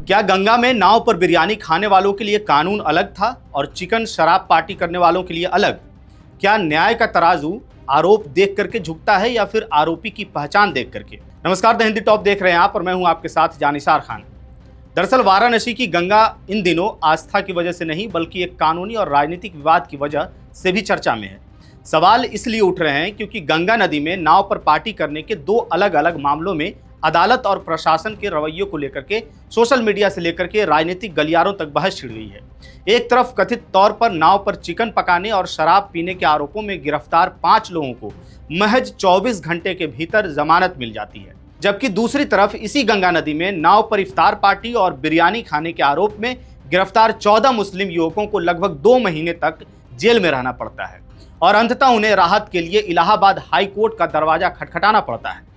क्या गंगा में नाव पर बिरयानी खाने वालों के लिए कानून अलग था और चिकन शराब पार्टी करने वालों के लिए अलग? क्या न्याय का तराजू आरोप देख करके झुकता है या फिर आरोपी की पहचान देख करके? नमस्कार, द हिंदी टॉप देख रहे हैं आप और मैं हूं आपके साथ जानिसार खान। दरअसल वाराणसी की गंगा इन दिनों आस्था की वजह से नहीं बल्कि एक कानूनी और राजनीतिक विवाद की वजह से भी चर्चा में है। सवाल इसलिए उठ रहे हैं क्योंकि गंगा नदी में नाव पर पार्टी करने के दो अलग अलग मामलों में अदालत और प्रशासन के रवैये को लेकर के सोशल मीडिया से लेकर के राजनीतिक गलियारों तक बहस छिड़ गई है। एक तरफ कथित तौर पर नाव पर चिकन पकाने और शराब पीने के आरोपों में गिरफ्तार 5 लोगों को महज 24 घंटे के भीतर जमानत मिल जाती है, जबकि दूसरी तरफ इसी गंगा नदी में नाव पर इफ्तार पार्टी और बिरयानी खाने के आरोप में गिरफ्तार 14 मुस्लिम युवकों को लगभग 2 महीने तक जेल में रहना पड़ता है और अंततः उन्हें राहत के लिए इलाहाबाद हाई कोर्ट का दरवाजा खटखटाना पड़ता है।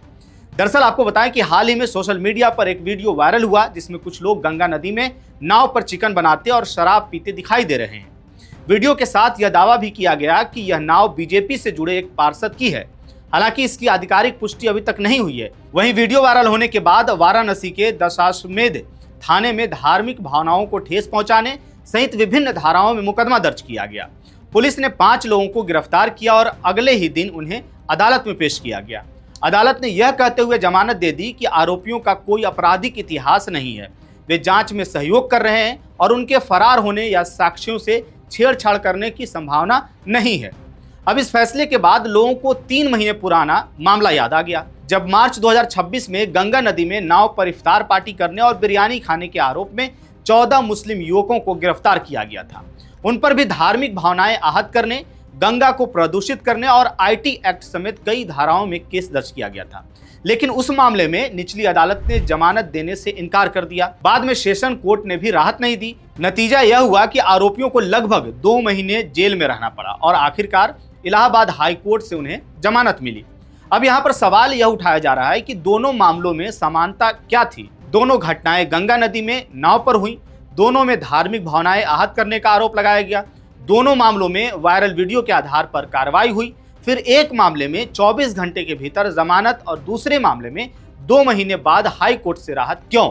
दरअसल आपको बताएं कि हाल ही में सोशल मीडिया पर एक वीडियो वायरल हुआ जिसमें कुछ लोग गंगा नदी में नाव पर चिकन बनाते और शराब पीते दिखाई दे रहे हैं। वीडियो के साथ यह दावा भी किया गया कि यह नाव बीजेपी से जुड़े एक पार्षद की है। हालांकि इसकी आधिकारिक पुष्टि अभी तक नहीं हुई है। वहीं वीडियो वायरल होने के बाद वाराणसी के दशाश्वमेध थाने में धार्मिक भावनाओं को ठेस पहुंचाने सहित विभिन्न धाराओं में मुकदमा दर्ज किया गया। पुलिस ने 5 लोगों को गिरफ्तार किया और अगले ही दिन उन्हें अदालत में पेश किया गया। अदालत ने यह कहते हुए जमानत दे दी कि आरोपियों का कोई आपराधिक इतिहास नहीं है, वे जांच में सहयोग कर रहे हैं और उनके फरार होने या साक्ष्यों से छेड़छाड़ करने की संभावना नहीं है। अब इस फैसले के बाद लोगों को 3 महीने पुराना मामला याद आ गया, जब मार्च 2026 में गंगा नदी में नाव पर इफ्तार पार्टी करने और बिरयानी खाने के आरोप में 14 मुस्लिम युवकों को गिरफ्तार किया गया था। उन पर भी धार्मिक भावनाएं आहत करने, गंगा को प्रदूषित करने और आईटी एक्ट समेत कई धाराओं में केस दर्ज किया गया था। लेकिन उस मामले में निचली अदालत ने जमानत देने से इनकार कर दिया। बाद में सेशन कोर्ट ने भी राहत नहीं दी। नतीजा यह हुआ कि आरोपियों को लगभग 2 महीने जेल में रहना पड़ा और आखिरकार इलाहाबाद हाई कोर्ट से उन्हें जमानत मिली। अब यहाँ पर सवाल यह उठाया जा रहा है कि दोनों मामलों में समानता क्या थी? दोनों घटनाएं गंगा नदी में नाव पर हुई, दोनों में धार्मिक भावनाएं आहत करने का आरोप लगाया गया, दोनों मामलों में वायरल वीडियो के आधार पर कार्रवाई हुई, फिर एक मामले में 24 घंटे के भीतर जमानत और दूसरे मामले में 2 महीने बाद हाई कोर्ट से राहत क्यों?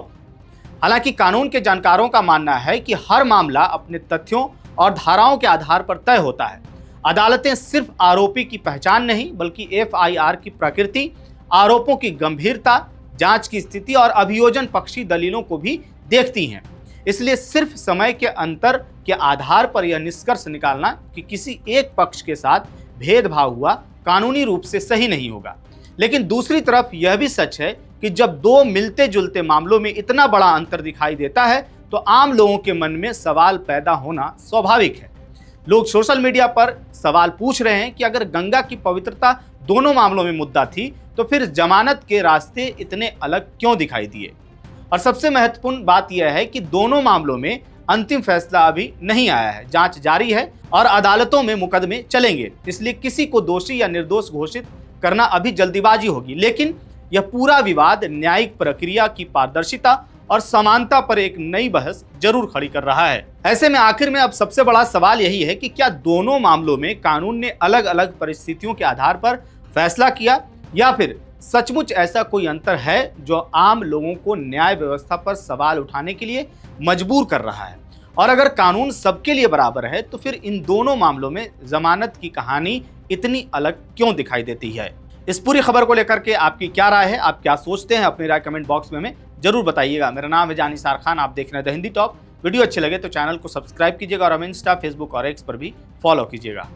हालांकि कानून के जानकारों का मानना है कि हर मामला अपने तथ्यों और धाराओं के आधार पर तय होता है। अदालतें सिर्फ आरोपी की पहचान नहीं बल्कि एफआईआर की प्रकृति, आरोपों की गंभीरता, जांच की स्थिति और अभियोजन पक्षी दलीलों को भी देखती हैं। इसलिए सिर्फ समय के अंतर के आधार पर यह निष्कर्ष निकालना कि किसी एक पक्ष के साथ भेदभाव हुआ कानूनी रूप से सही नहीं होगा। लेकिन दूसरी तरफ यह भी सच है कि जब 2 मिलते जुलते मामलों में इतना बड़ा अंतर दिखाई देता है तो आम लोगों के मन में सवाल पैदा होना स्वाभाविक है। लोग सोशल मीडिया पर सवाल पूछ रहे हैं कि अगर गंगा की पवित्रता दोनों मामलों में मुद्दा थी तो फिर जमानत के रास्ते इतने अलग क्यों दिखाई दिए? और सबसे महत्वपूर्ण बात यह है कि दोनों मामलों में अंतिम फैसला अभी नहीं आया है। जांच जारी है और अदालतों में मुकदमे चलेंगे, इसलिए किसी को दोषी या निर्दोष घोषित करना अभी जल्दीबाजी होगी। लेकिन यह पूरा विवाद न्यायिक प्रक्रिया की पारदर्शिता और समानता पर एक नई बहस जरूर खड़ी कर रहा है। ऐसे में आखिर में अब सबसे बड़ा सवाल यही है कि क्या दोनों मामलों में कानून ने अलग अलग परिस्थितियों के आधार पर फैसला किया या फिर सचमुच ऐसा कोई अंतर है जो आम लोगों को न्याय व्यवस्था पर सवाल उठाने के लिए मजबूर कर रहा है? और अगर कानून सबके लिए बराबर है तो फिर इन दोनों मामलों में जमानत की कहानी इतनी अलग क्यों दिखाई देती है? इस पूरी खबर को लेकर के आपकी क्या राय है? आप क्या सोचते हैं? अपनी राय कमेंट बॉक्स में हमें जरूर बताइएगा। मेरा नाम है जानिसार खान, आप देख रहे हैं द हिंदी टॉप। वीडियो अच्छे लगे तो चैनल को सब्सक्राइब कीजिएगा और हमें इंस्टा, फेसबुक और एक्स पर भी फॉलो कीजिएगा।